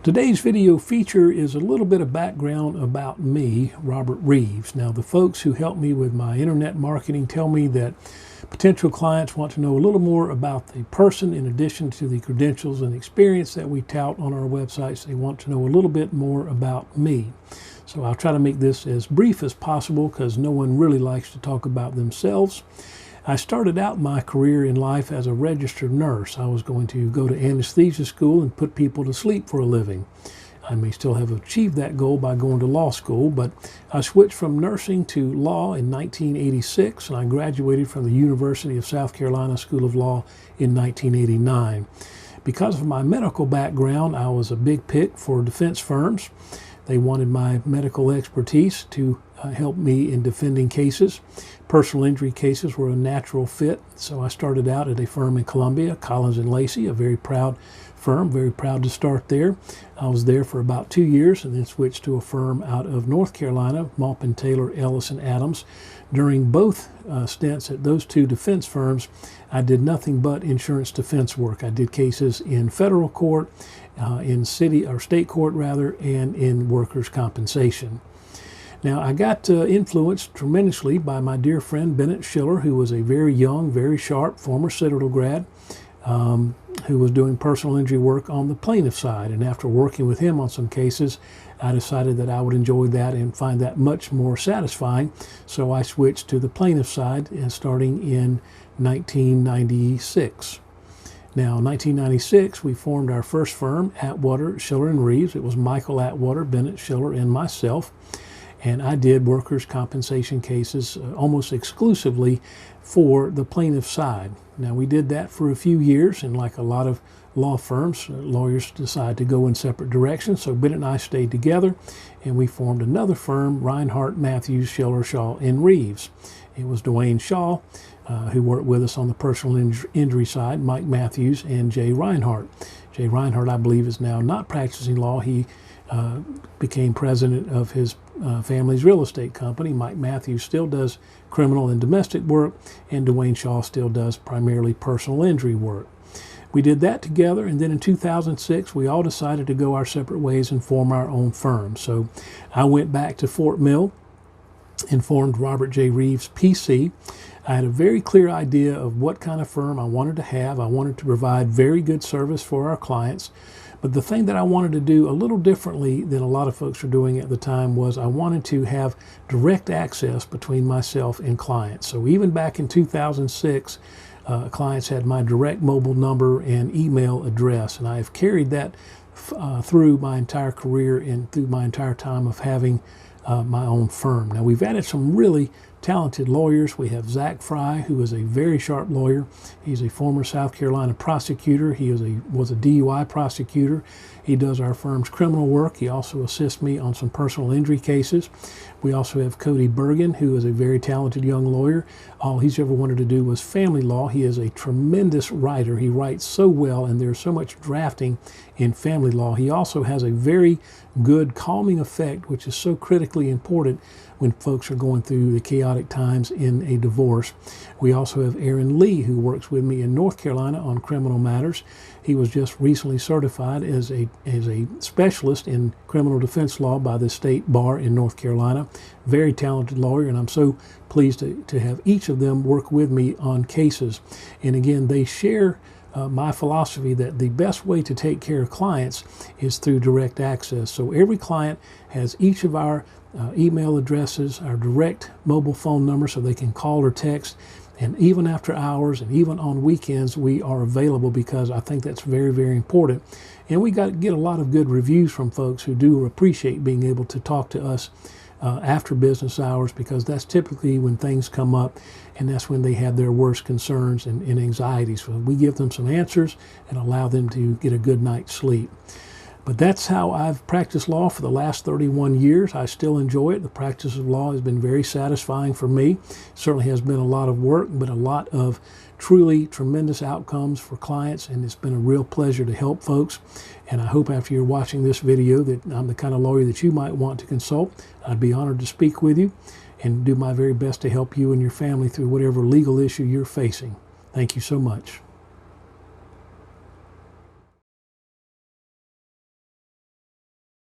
Today's video feature is a little bit of background about me, Robert Reeves. Now, the folks who help me with my internet marketing tell me that potential clients want to know a little more about the person in addition to the credentials and experience that we tout on our websites. They want to know a little bit more about me. So I'll try to make this as brief as possible because no one really likes to talk about themselves. I started out my career in life as a registered nurse. I was going to go to anesthesia school and put people to sleep for a living. I may still have achieved that goal by going to law school, but I switched from nursing to law in 1986, and I graduated from the University of South Carolina School of Law in 1989. Because of my medical background, I was a big pick for defense firms. They wanted my medical expertise to help me in defending cases. Personal injury cases were a natural fit, so I started out at a firm in Columbia, Collins & Lacey, a very proud firm, very proud to start there. I was there for about 2 years and then switched to a firm out of North Carolina, Maupin Taylor, Ellis & Adams. During both stints at those two defense firms, I did nothing but insurance defense work. I did cases in federal court, in city or state court rather, and in workers' compensation. Now, I got influenced tremendously by my dear friend Bennett Schiller, who was a very young, very sharp former Citadel grad who was doing personal injury work on the plaintiff side. And after working with him on some cases, I decided that I would enjoy that and find that much more satisfying. So I switched to the plaintiff side starting in 1996. Now, in 1996, we formed our first firm, Atwater, Schiller & Reeves. It was Michael Atwater, Bennett Schiller, and myself. And I did workers' compensation cases almost exclusively for the plaintiff side. Now, we did that for a few years, and like a lot of law firms, lawyers decide to go in separate directions. So Bennett and I stayed together, and we formed another firm, Reinhardt, Matthews, Schiller, Shaw, and Reeves. It was Dwayne Shaw who worked with us on the personal injury side, Mike Matthews, and Jay Reinhardt. Jay Reinhardt, I believe, is now not practicing law. He became president of his family's real estate company. Mike Matthews still does criminal and domestic work, and Dwayne Shaw still does primarily personal injury work. We did that together, and then in 2006, we all decided to go our separate ways and form our own firm. So I went back to Fort Mill and formed Robert J. Reeves, PC. I had a very clear idea of what kind of firm I wanted to have. I wanted to provide very good service for our clients. But the thing that I wanted to do a little differently than a lot of folks were doing at the time was I wanted to have direct access between myself and clients. So even back in 2006, clients had my direct mobile number and email address, and I have carried that through my entire career and through my entire time of having my own firm. Now, we've added some really talented lawyers. We have Zach Fry, who is a very sharp lawyer. He's a former South Carolina prosecutor. He was a DUI prosecutor. He does our firm's criminal work. He also assists me on some personal injury cases. We also have Cody Bergen, who is a very talented young lawyer. All he's ever wanted to do was family law. He is a tremendous writer. He writes so well, and there's so much drafting in family law. He also has a very good calming effect, which is so critically important when folks are going through the chaotic times in a divorce. We also have Aaron Lee, who works with me in North Carolina on criminal matters. He was just recently certified as a specialist in criminal defense law by the state bar in North Carolina. Very talented lawyer, and I'm so pleased to have each of them work with me on cases. And again, they share my philosophy that the best way to take care of clients is through direct access. So every client has each of our email addresses, our direct mobile phone number, so they can call or text. And even after hours and even on weekends, we are available because I think that's very, very important. And we get a lot of good reviews from folks who do appreciate being able to talk to us after business hours, because that's typically when things come up, and that's when they have their worst concerns and anxieties. So we give them some answers and allow them to get a good night's sleep. But that's how I've practiced law for the last 31 years. I still enjoy it. The practice of law has been very satisfying for me. It certainly has been a lot of work, but a lot of truly tremendous outcomes for clients, and it's been a real pleasure to help folks. And I hope after you're watching this video that I'm the kind of lawyer that you might want to consult. I'd be honored to speak with you and do my very best to help you and your family through whatever legal issue you're facing. Thank you so much.